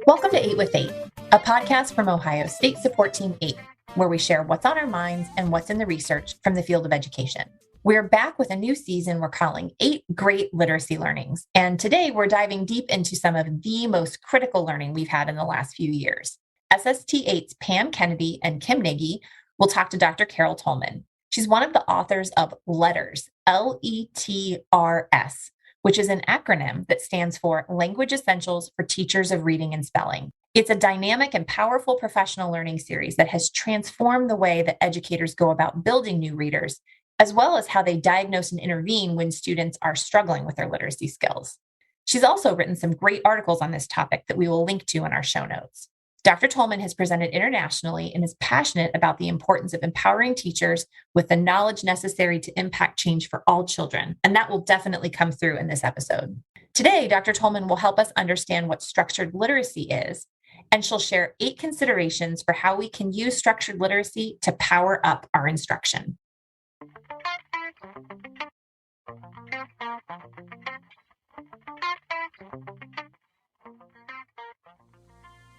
Welcome to 8 with 8, a podcast from Ohio State Support Team 8, where we share what's on our minds and what's in the research from the field of education. We're back with a new season we're calling 8 Great Literacy Learnings, and today we're diving deep into some of the most critical learning we've had in the last few years. SST8's Pam Kennedy and Kim Nagy will talk to Dr. Carol Tolman. She's one of the authors of LETRS, LETRS, which is an acronym that stands for Language Essentials for Teachers of Reading and Spelling. It's a dynamic and powerful professional learning series that has transformed the way that educators go about building new readers, as well as how they diagnose and intervene when students are struggling with their literacy skills. She's also written some great articles on this topic that we will link to in our show notes. Dr. Tolman has presented internationally and is passionate about the importance of empowering teachers with the knowledge necessary to impact change for all children, and that will definitely come through in this episode. Today, Dr. Tolman will help us understand what structured literacy is, and she'll share 8 considerations for how we can use structured literacy to power up our instruction.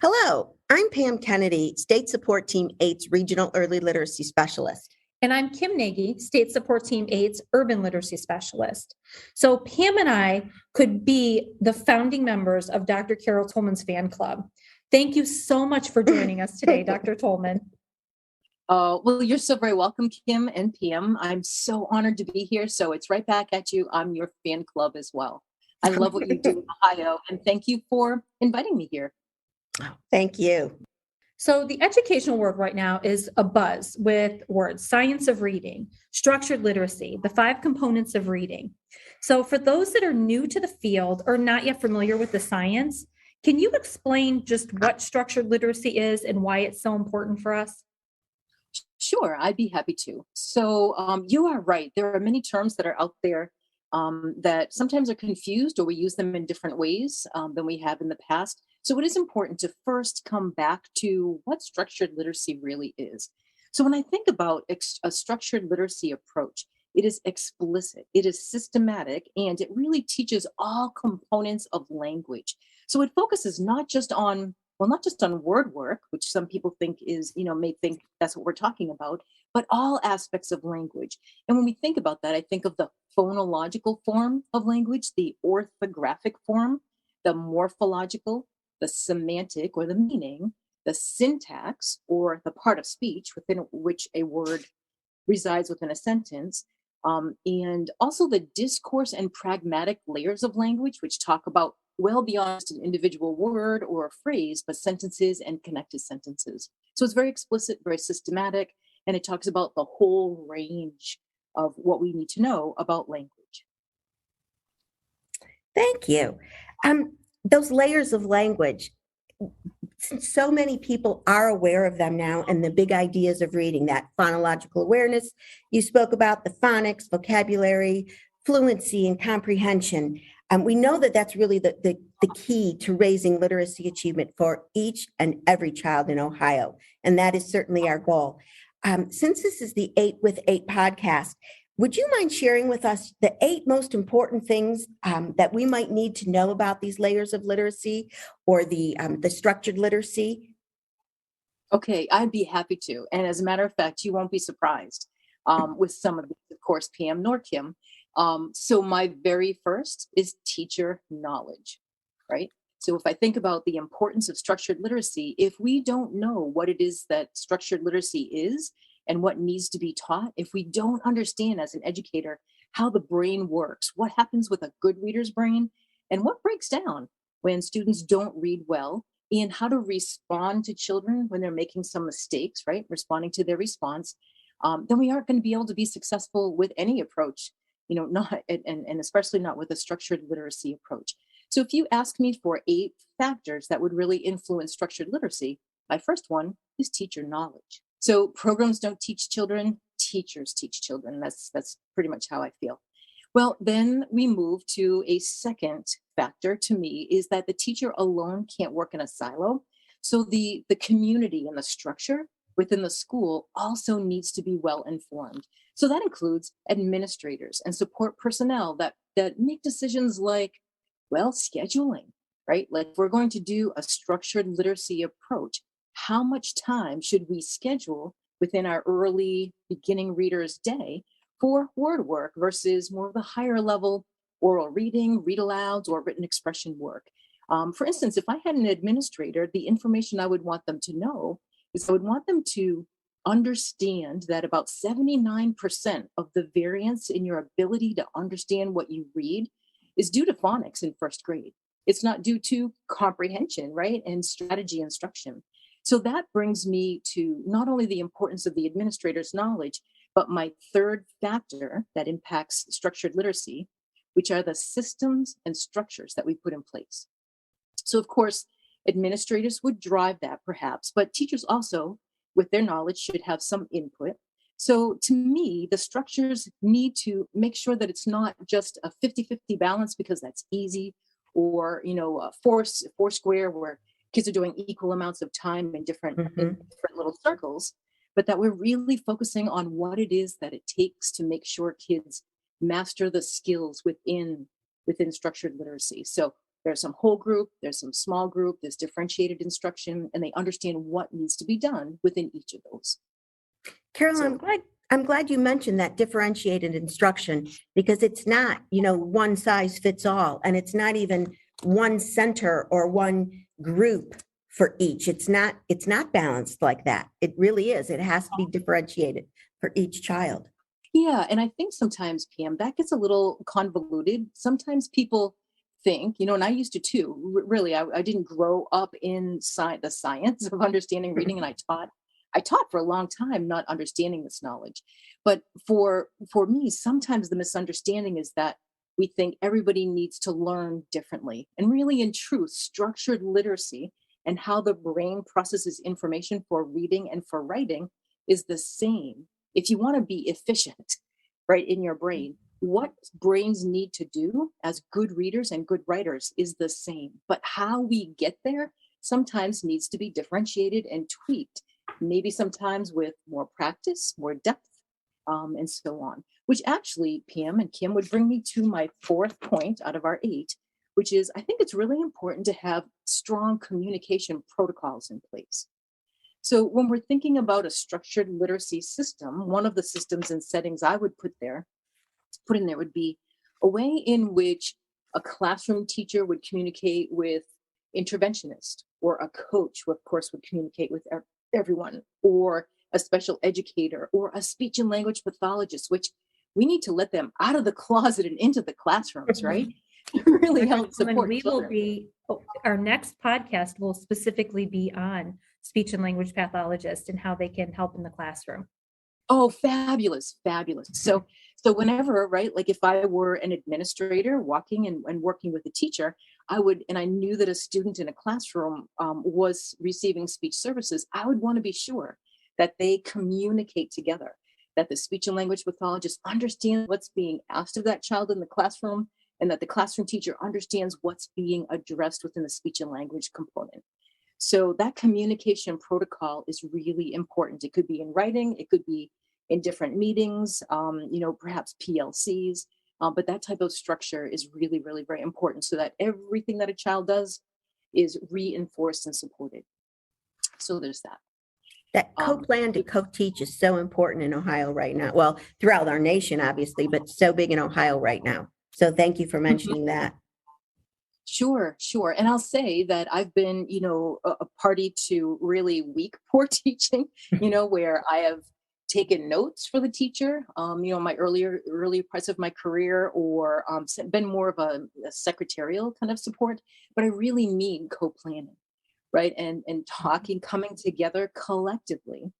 Hello, I'm Pam Kennedy, State Support Team 8's Regional Early Literacy Specialist. And I'm Kim Nagy, State Support Team 8's Urban Literacy Specialist. So Pam and I could be the founding members of Dr. Carol Tolman's fan club. Thank you so much for joining us today, Dr. Tolman. Well, you're so very welcome, Kim and Pam. I'm so honored to be here. So it's right back at you. I'm your fan club as well. I love what you do in Ohio, and thank you for inviting me here. Thank you. So the educational world right now is abuzz with words: science of reading, structured literacy, the 5 components of reading. So for those that are new to the field or not yet familiar with the science, can you explain just what structured literacy is and why it's so important for us? Sure, I'd be happy to. So you are right. There are many terms that are out there that sometimes are confused, or we use them in different ways than we have in the past. So it is important to first come back to what structured literacy really is. So when I think about a structured literacy approach, it is explicit, it is systematic, and it really teaches all components of language. So it focuses not just on word work, which some people think is, may think that's what we're talking about, but all aspects of language. And when we think about that, I think of the phonological form of language, the orthographic form, the morphological, the semantic or the meaning, the syntax or the part of speech within which a word resides within a sentence, and also the discourse and pragmatic layers of language, which talk about well beyond an individual word or a phrase, but sentences and connected sentences. So it's very explicit, very systematic, and it talks about the whole range of what we need to know about language. Thank you. Those layers of language, so many people are aware of them now, and the big ideas of reading, that phonological awareness you spoke about, the phonics, vocabulary, fluency, and comprehension. We know that that's really the key to raising literacy achievement for each and every child in Ohio, and that is certainly our goal. Since this is the 8 with 8 podcast, would you mind sharing with us the 8 most important things that we might need to know about these layers of literacy or the structured literacy? Okay, I'd be happy to. And as a matter of fact, you won't be surprised with some of these, of course, Pam nor Kim. So my very first is teacher knowledge, right? So if I think about the importance of structured literacy, if we don't know what it is that structured literacy is, and what needs to be taught, if we don't understand as an educator how the brain works, what happens with a good reader's brain, and what breaks down when students don't read well, and how to respond to children when they're making some mistakes, right? Responding to their response, then we aren't going to be able to be successful with any approach, not and especially not with a structured literacy approach. So if you ask me for 8 factors that would really influence structured literacy, my first one is teacher knowledge. So programs don't teach children, teachers teach children. That's pretty much how I feel. Well, then we move to a second factor to me is that the teacher alone can't work in a silo. So the community and the structure within the school also needs to be well informed. So that includes administrators and support personnel that make decisions like, well, scheduling, right? Like if we're going to do a structured literacy approach, how much time should we schedule within our early beginning readers' day for word work versus more of the higher level oral reading, read alouds, or written expression work? For instance, if I had an administrator, the information I would want them to know is I would want them to understand that about 79% of the variance in your ability to understand what you read is due to phonics in first grade. It's not due to comprehension, right? And strategy instruction. So that brings me to not only the importance of the administrator's knowledge, but my third factor that impacts structured literacy, which are the systems and structures that we put in place. So of course, administrators would drive that perhaps, but teachers also, with their knowledge, should have some input. So to me, the structures need to make sure that it's not just a 50-50 balance because that's easy, or, a four square where kids are doing equal amounts of time in different little circles, but that we're really focusing on what it is that it takes to make sure kids master the skills within structured literacy. So there's some whole group, there's some small group, there's differentiated instruction, and they understand what needs to be done within each of those. Carolyn, I'm glad you mentioned that differentiated instruction, because it's not, one size fits all, and it's not even one center or one group for each. It's not balanced like that. It really is. It has to be differentiated for each child. Yeah, and I think sometimes, PM, that gets a little convoluted. Sometimes people think, and I used to too, really, I didn't grow up in the science of understanding reading, and I taught for a long time not understanding this knowledge. But for me, sometimes the misunderstanding is that we think everybody needs to learn differently. And really, in truth, structured literacy and how the brain processes information for reading and for writing is the same. If you want to be efficient, right, in your brain, what brains need to do as good readers and good writers is the same. But how we get there sometimes needs to be differentiated and tweaked, maybe sometimes with more practice, more depth, and so on. Which actually, PM and Kim, would bring me to my fourth point out of our 8, which is I think it's really important to have strong communication protocols in place. So when we're thinking about a structured literacy system, one of the systems and settings I would put in there would be a way in which a classroom teacher would communicate with interventionist, or a coach who of course would communicate with everyone, or a special educator, or a speech and language pathologist, which we need to let them out of the closet and into the classrooms, right? Really help support children. Our next podcast will specifically be on speech and language pathologists and how they can help in the classroom. Oh, fabulous. So whenever, right, like if I were an administrator walking and working with a teacher, and I knew that a student in a classroom was receiving speech services, I would want to be sure that they communicate together, that the speech and language pathologist understands what's being asked of that child in the classroom, and that the classroom teacher understands what's being addressed within the speech and language component. So that communication protocol is really important. It could be in writing, it could be in different meetings, perhaps PLCs, but that type of structure is really, really very important so that everything that a child does is reinforced and supported. So there's that. That co-plan to co-teach is so important in Ohio right now. Well, throughout our nation, obviously, but so big in Ohio right now. So thank you for mentioning that. Sure. And I'll say that I've been, a party to really weak, poor teaching, where I have taken notes for the teacher, my earlier parts of my career, or been more of a secretarial kind of support, but I really mean co-planning, right? And coming together collectively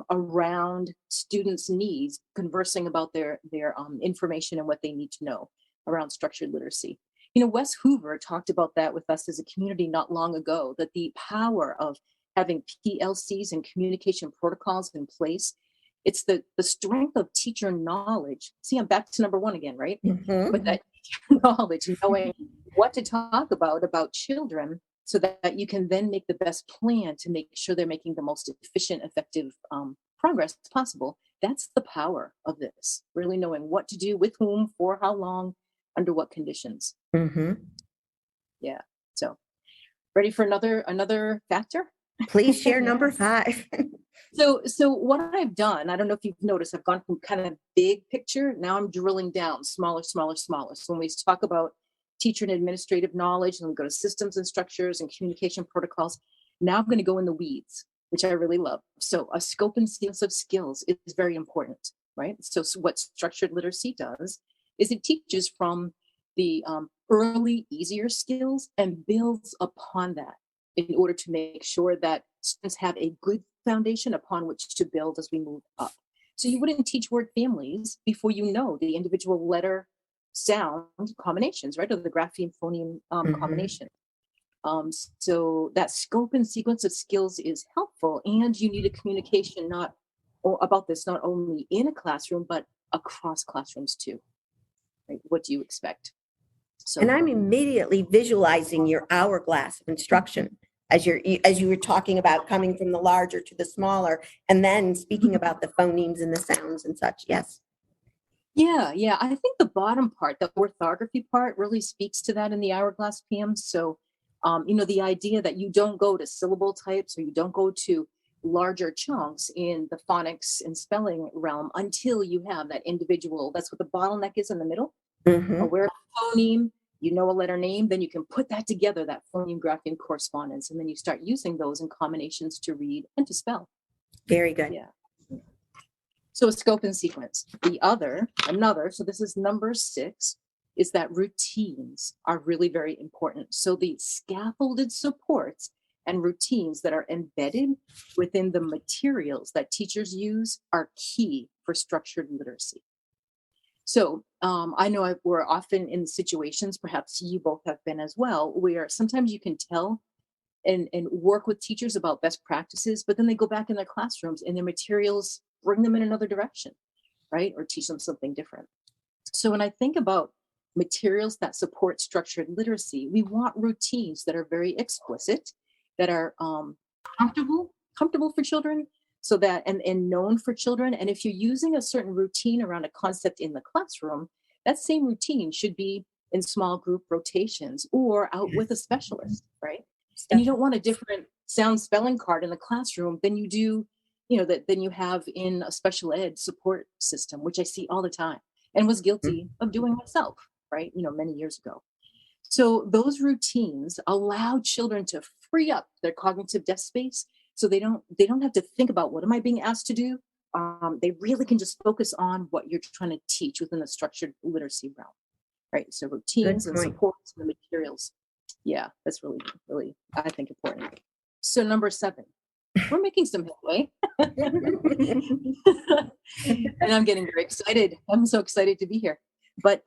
around students' needs, conversing about their information and what they need to know around structured literacy. Wes Hoover talked about that with us as a community not long ago, that the power of having PLCs and communication protocols in place, it's the strength of teacher knowledge. See, I'm back to number 1 again, right? Mm-hmm. But that teacher knowledge, knowing what to talk about children, so that you can then make the best plan to make sure they're making the most efficient, effective progress possible. That's the power of this, really knowing what to do, with whom, for how long, under what conditions. Mm-hmm. Yeah. So Ready for another factor? Please share number 5. So what I've done, I don't know if you've noticed, I've gone from kind of big picture. Now I'm drilling down smaller, smaller, smaller. So when we talk about teacher and administrative knowledge, and we go to systems and structures and communication protocols, now I'm going to go in the weeds, which I really love. So a scope and sequence of skills is very important, right? So what structured literacy does is it teaches from the early, easier skills and builds upon that in order to make sure that students have a good foundation upon which to build as we move up. So you wouldn't teach word families before you know the individual letter sound combinations, right? Or the grapheme phoneme combination. So that scope and sequence of skills is helpful, and you need a communication about this not only in a classroom, but across classrooms too. Right? What do you expect? So, And I'm immediately visualizing your hourglass of instruction as you were talking about coming from the larger to the smaller, and then speaking about the phonemes and the sounds and such. Yes. Yeah. I think the bottom part, the orthography part, really speaks to that in the hourglass PM. So, the idea that you don't go to syllable types, or you don't go to larger chunks in the phonics and spelling realm until you have that individual. That's what the bottleneck is in the middle. Aware of the phoneme, you know a letter name, then you can put that together, that phoneme grapheme correspondence, and then you start using those in combinations to read and to spell. Very good. Yeah. So a scope and sequence. So this is number 6, is that routines are really very important. So the scaffolded supports and routines that are embedded within the materials that teachers use are key for structured literacy. So I know we're often in situations, perhaps you both have been as well, where sometimes you can tell and work with teachers about best practices, but then they go back in their classrooms and their materials bring them in another direction, right? Or teach them something different. So when I think about materials that support structured literacy, we want routines that are very explicit, that are comfortable for children, so that and known for children. And if you're using a certain routine around a concept in the classroom, that same routine should be in small group rotations or out with a specialist, right? And you don't want a different sound spelling card in the classroom than you do, than you have in a special ed support system, which I see all the time and was guilty of doing myself, right? Many years ago. So those routines allow children to free up their cognitive desk space, so they don't have to think about what am I being asked to do. They really can just focus on what you're trying to teach within the structured literacy realm, right? So routines and supports and the materials. Yeah, that's really, really, I think, important. So number 7, we're making some headway. And I'm getting very excited. I'm so excited to be here. But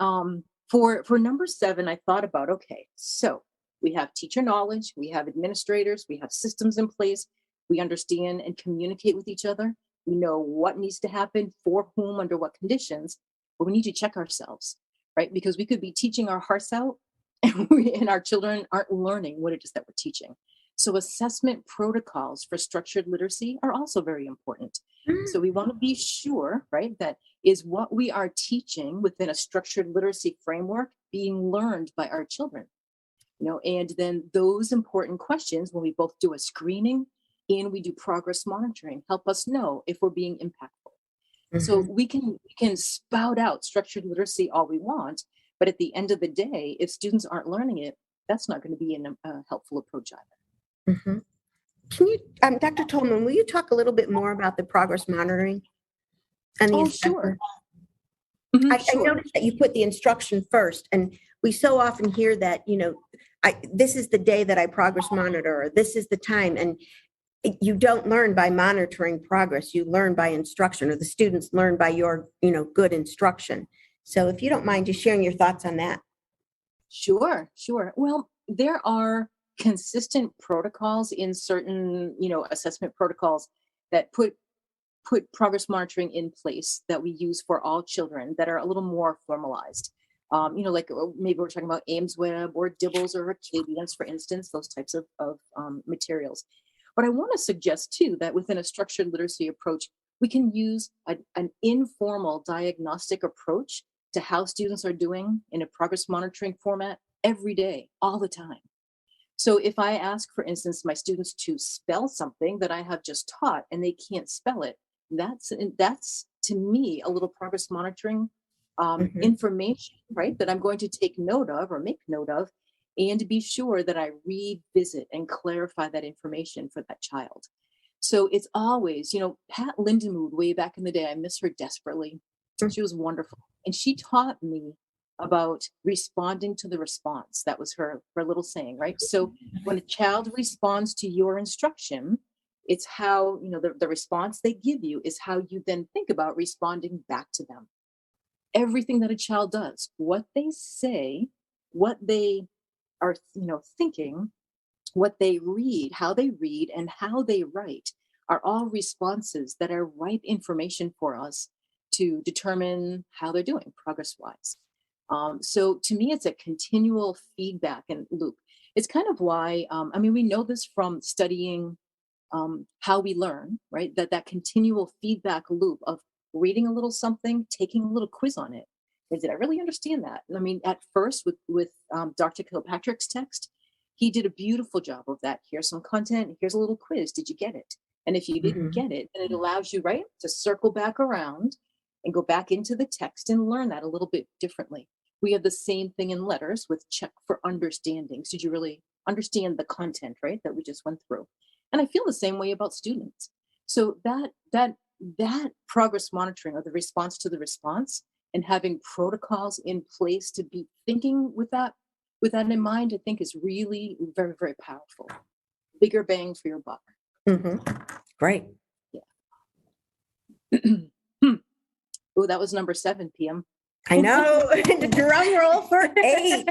for number 7, I thought about, okay, so we have teacher knowledge, we have administrators, we have systems in place, we understand and communicate with each other. We know what needs to happen, for whom, under what conditions, but we need to check ourselves, right? Because we could be teaching our hearts out and our children aren't learning what it is that we're teaching. So assessment protocols for structured literacy are also very important. So we want to be sure, right, that is what we are teaching within a structured literacy framework being learned by our children. And then those important questions, when we both do a screening and we do progress monitoring, help us know if we're being impactful. So we can spout out structured literacy all we want, but at the end of the day, if students aren't learning it, that's not going to be a helpful approach either. Can you, Dr. Tolman, will you talk a little bit more about the progress monitoring? And sure. I noticed that you put the instruction first, and we so often hear that, this is the day that I progress monitor, or this is the time. And you don't learn by monitoring progress. You learn by instruction, or the students learn by your, good instruction. So if you don't mind just sharing your thoughts on that. Sure. Well, there are consistent protocols in certain, assessment protocols that put progress monitoring in place that we use for all children that are a little more formalized. Like maybe we're talking about AIMSweb or DIBBLES or Acadians, for instance, those types of materials. But I want to suggest too that within a structured literacy approach, we can use an informal diagnostic approach to how students are doing in a progress monitoring format every day, all the time. So if I ask, for instance, my students to spell something that I have just taught and they can't spell it, that's to me a little progress monitoring information, right? That I'm going to take note of or make note of, and be sure that I revisit and clarify that information for that child. So it's always, Pat Lindenmood, way back in the day, I miss her desperately. She was wonderful. And she taught me about responding to the response. That was her little saying, right? So when a child responds to your instruction, it's how, the response they give you is how you then think about responding back to them. Everything that a child does, what they say, what they are, thinking, what they read, how they read, and how they write are all responses that are ripe information for us to determine how they're doing progress-wise. So to me, it's a continual feedback and loop. It's kind of why, we know this from studying how we learn, right? That continual feedback loop of reading a little something, taking a little quiz on it. And did I really understand that? I mean, at first with Dr. Kilpatrick's text, he did a beautiful job of that. Here's some content. Here's a little quiz. Did you get it? And if you didn't get it, then it allows you, right, to circle back around and go back into the text and learn that a little bit differently. We have the same thing in letters with check for understandings. Did you really understand the content, right, that we just went through? And I feel the same way about students. So that progress monitoring, or the response to the response, and having protocols in place to be thinking with that in mind, I think is really very, very powerful. Bigger bang for your buck. Great. Yeah. Oh, that was number 7 p.m. I know. Drum roll for 8.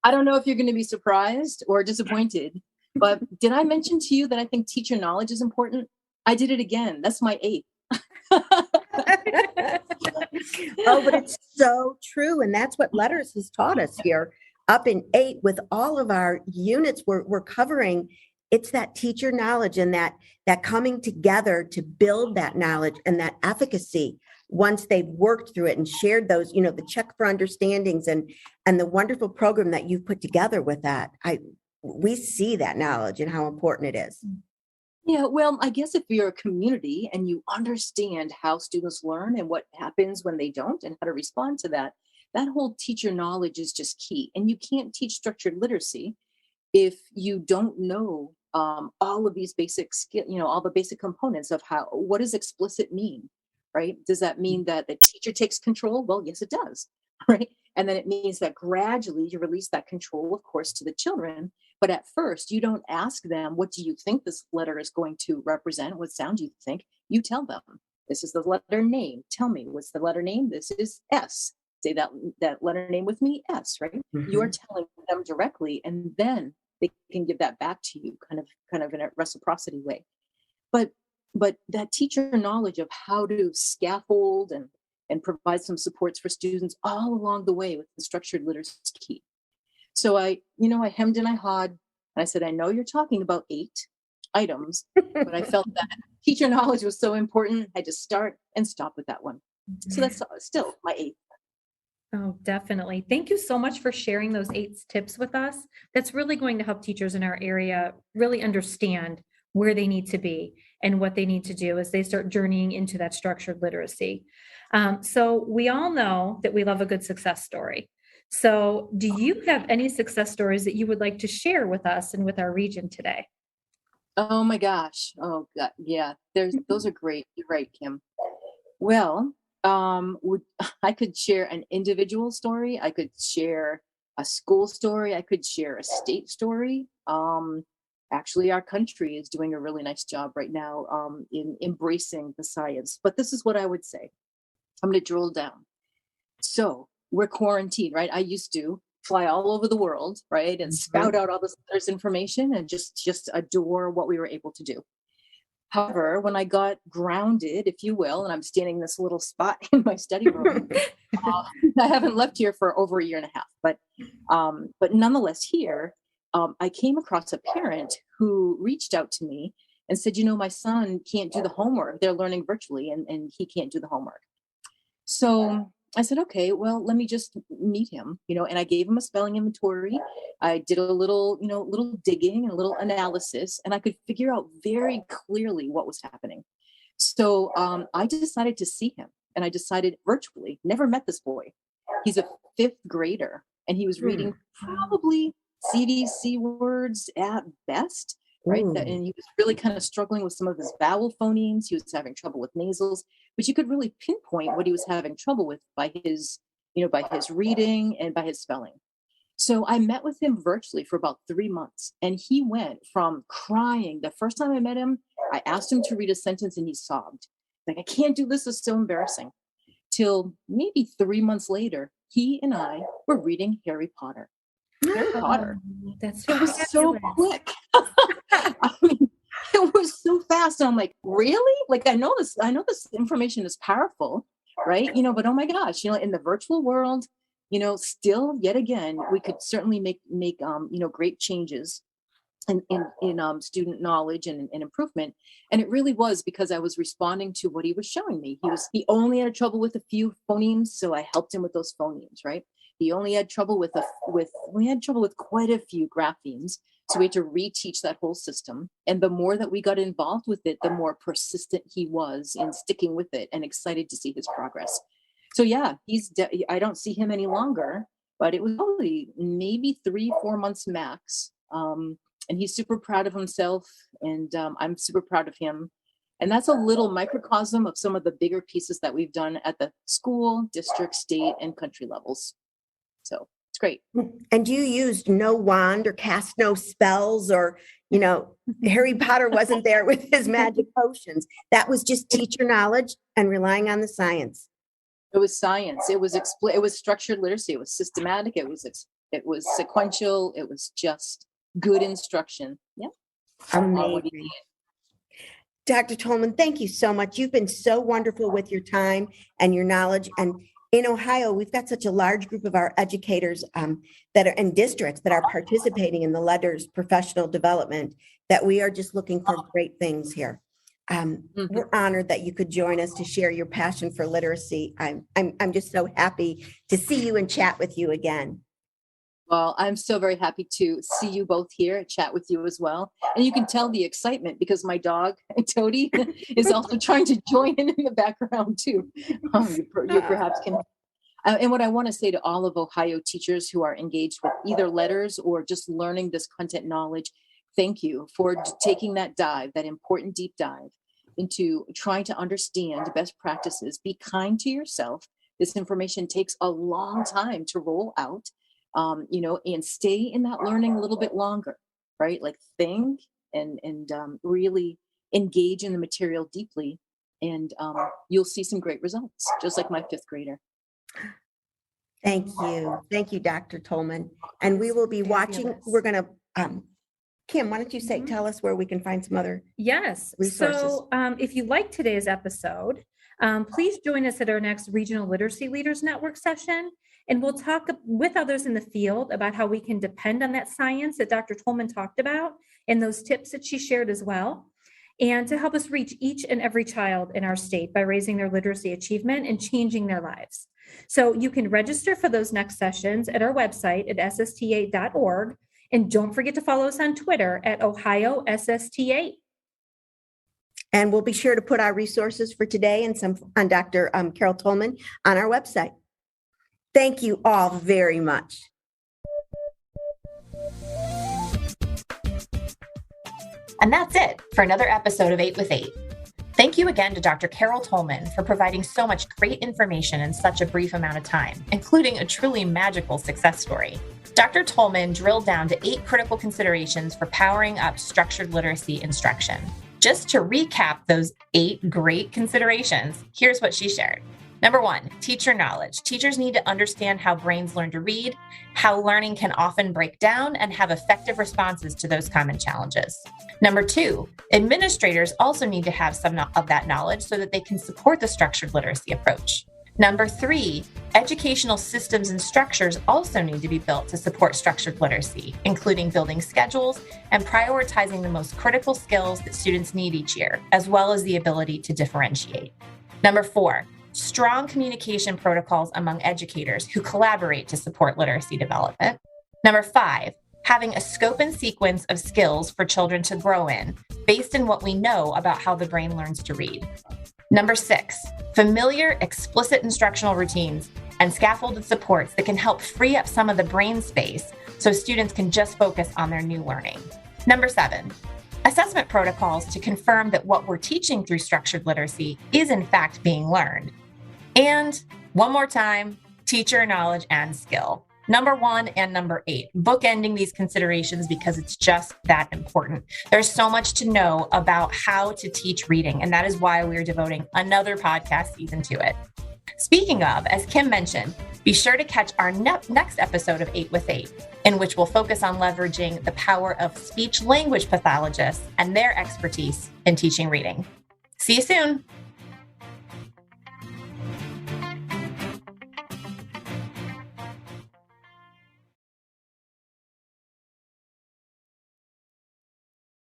I don't know if you're going to be surprised or disappointed, but did I mention to you that I think teacher knowledge is important? I did it again. That's my 8. Oh, but it's so true. And that's what LETRS has taught us here. Up in 8 with all of our units we're covering, it's that teacher knowledge and that coming together to build that knowledge and that efficacy once they've worked through it and shared those, the check for understandings and the wonderful program that you've put together with that. We see that knowledge and how important it is. Yeah, well, I guess if you're a community and you understand how students learn and what happens when they don't and how to respond to that, that whole teacher knowledge is just key. And you can't teach structured literacy if you don't know all of these basic skills, all the basic components of what does explicit mean, right? Does that mean that the teacher takes control? Well, yes, it does, right? And then it means that gradually you release that control, of course, to the children. But at first, you don't ask them, what do you think this letter is going to represent? What sound do you think? You tell them, this is the letter name. Tell me, what's the letter name? This is S. Say that letter name with me, S, right? You are telling them directly, and then they can give that back to you kind of in a reciprocity way. But that teacher knowledge of how to scaffold and provide some supports for students all along the way with the structured literacy is key. So I hemmed and I hawed, and I said, I know you're talking about 8 items, but I felt that teacher knowledge was so important. I just start and stop with that one. So that's still my 8. Oh, definitely. Thank you so much for sharing those 8 tips with us. That's really going to help teachers in our area really understand where they need to be and what they need to do as they start journeying into that structured literacy. So we all know that we love a good success story. So do you have any success stories that you would like to share with us and with our region today? Oh my gosh. Oh God. Yeah, those are great. You're right, Kim. Well, I could share an individual story. I could share a school story. I could share a state story. Actually, our country is doing a really nice job right now in embracing the science. But this is what I would say. I'm going to drill down. So we're quarantined, right? I used to fly all over the world, right? And spout out all this information and just adore what we were able to do. However, when I got grounded, if you will, and I'm standing in this little spot in my study room, I haven't left here for over a year and a half, but nonetheless here, I came across a parent who reached out to me and said, my son can't do the homework. They're learning virtually and he can't do the homework. So I said, okay, well, let me just meet him, and I gave him a spelling inventory. I did a little digging and a little analysis, and I could figure out very clearly what was happening. So I decided to see him, and I decided virtually, never met this boy. He's a fifth grader, and he was reading probably CDC words at best, right? And he was really kind of struggling with some of his vowel phonemes. He was having trouble with nasals, but you could really pinpoint what he was having trouble with by his reading and by his spelling. So I met with him virtually for about 3 months, and he went from crying. The first time I met him, I asked him to read a sentence and he sobbed. Like, I can't do this. It's so embarrassing. Till maybe 3 months later, he and I were reading Harry Potter. Harry Potter. That's It was so quick. I mean, it was so fast. And I'm like, really? Like, I know this information is powerful, right? But oh my gosh, in the virtual world, still yet again, we could certainly make great changes in student knowledge and improvement. And it really was because I was responding to what he was showing me. He only had trouble with a few phonemes, so I helped him with those phonemes, right? He only had trouble with quite a few graphemes. So we had to reteach that whole system. And the more that we got involved with it, the more persistent he was in sticking with it and excited to see his progress. So yeah, I don't see him any longer, but it was probably maybe 3-4 months max. And he's super proud of himself, and I'm super proud of him. And that's a little microcosm of some of the bigger pieces that we've done at the school, district, state, and country levels. So it's great. And you used no wand or cast no spells, or, Harry Potter wasn't there with his magic potions. That was just teacher knowledge and relying on the science. It was science. It was structured literacy. It was systematic. It was sequential. It was just good instruction. Yeah. Amazing. Dr. Tolman, thank you so much. You've been so wonderful with your time and your knowledge. And in Ohio, we've got such a large group of our educators that are in districts that are participating in the LETRS professional development, that we are just looking for great things here. We're honored that you could join us to share your passion for literacy. I'm just so happy to see you and chat with you again. Well, I'm so very happy to see you both here and chat with you as well. And you can tell the excitement because my dog, Toady, is also trying to join in the background too. You perhaps can. And what I want to say to all of Ohio teachers who are engaged with either LETRS or just learning this content knowledge, thank you for taking that important deep dive into trying to understand best practices. Be kind to yourself. This information takes a long time to roll out. And stay in that learning a little bit longer, right? Like think and really engage in the material deeply, and you'll see some great results, just like my fifth grader. Thank you, Dr. Tolman. And we will be watching. We're going to, Kim, why don't you tell us where we can find some other resources? So if you like today's episode, please join us at our next Regional Literacy Leaders Network session. And we'll talk with others in the field about how we can depend on that science that Dr. Tolman talked about and those tips that she shared as well, and to help us reach each and every child in our state by raising their literacy achievement and changing their lives. So you can register for those next sessions at our website at ssta.org. And don't forget to follow us on Twitter at Ohio SST8. And we'll be sure to put our resources for today and some on Dr. Carol Tolman on our website. Thank you all very much. And that's it for another episode of 8 with 8. Thank you again to Dr. Carol Tolman for providing so much great information in such a brief amount of time, including a truly magical success story. Dr. Tolman drilled down to 8 critical considerations for powering up structured literacy instruction. Just to recap those 8 great considerations, here's what she shared. Number 1, teacher knowledge. Teachers need to understand how brains learn to read, how learning can often break down, and have effective responses to those common challenges. Number 2, administrators also need to have some of that knowledge so that they can support the structured literacy approach. Number 3, educational systems and structures also need to be built to support structured literacy, including building schedules and prioritizing the most critical skills that students need each year, as well as the ability to differentiate. Number 4, strong communication protocols among educators who collaborate to support literacy development. Number 5, having a scope and sequence of skills for children to grow in based on what we know about how the brain learns to read. Number 6, familiar, explicit instructional routines and scaffolded supports that can help free up some of the brain space so students can just focus on their new learning. Number 7, assessment protocols to confirm that what we're teaching through structured literacy is in fact being learned. And one more time, teacher knowledge and skill. Number 1 and number 8, bookending these considerations because it's just that important. There's so much to know about how to teach reading, and that is why we're devoting another podcast season to it. Speaking of, as Kim mentioned, be sure to catch our next episode of 8 with 8, in which we'll focus on leveraging the power of speech language pathologists and their expertise in teaching reading. See you soon.